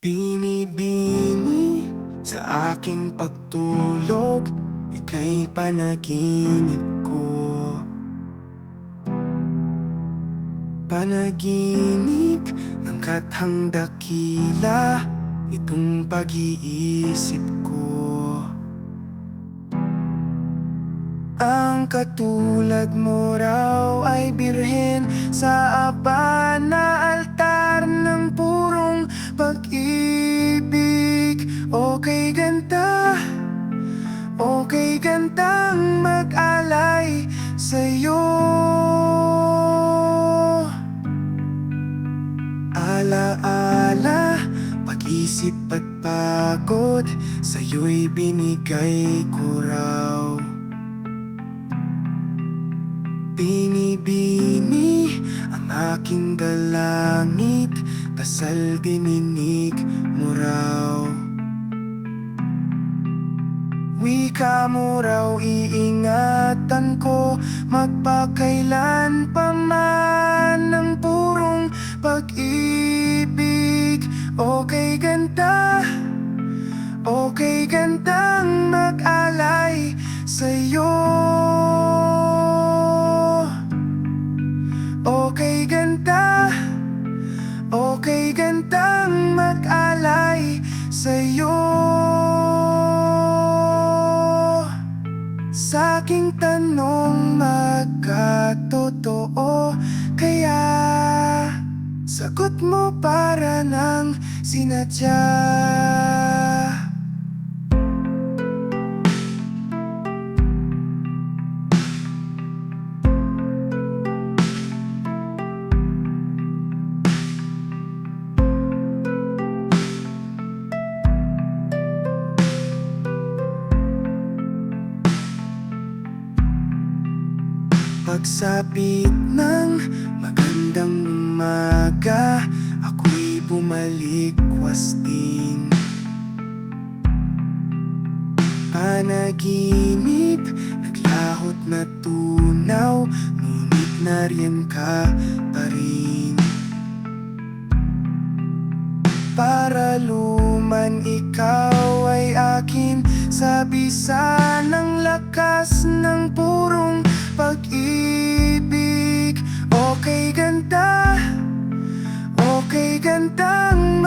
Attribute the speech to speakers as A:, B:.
A: Binibini sa aking pagtulog, ika'y panaginip ko. Panaginip ng kathang dakila, itong pag-iisip ko. Ang katulad mo raw ay birhen sa aba na altar ng purong pag-ibig. Okay ganda, okay gandang mag-alay sa'yo. Alaala, pag-isip at pagod, sa'yo'y binigay ko raw. Binibini ang aking dalangit, dasal dininig mo raw. Wika mo raw iingatan ko, magpakailan pa man ng purong pag-ibig. Okay ganda, okay gandang mag-alay sa'yo. Okay ganda, okay gandang mag-alay sa'yo. Sa aking tanong magkatotoo, kaya sagot mo para nang sinadya. Pagsapit ng magandang umaga, ako'y bumalik wasting. Panaginip, naglahot na tunaw, ngunit nariyan ka pa rin. Para luman ikaw ay akin, sa bisa ng lakas ng purong pag-ibig. Okay ganda, okay gandang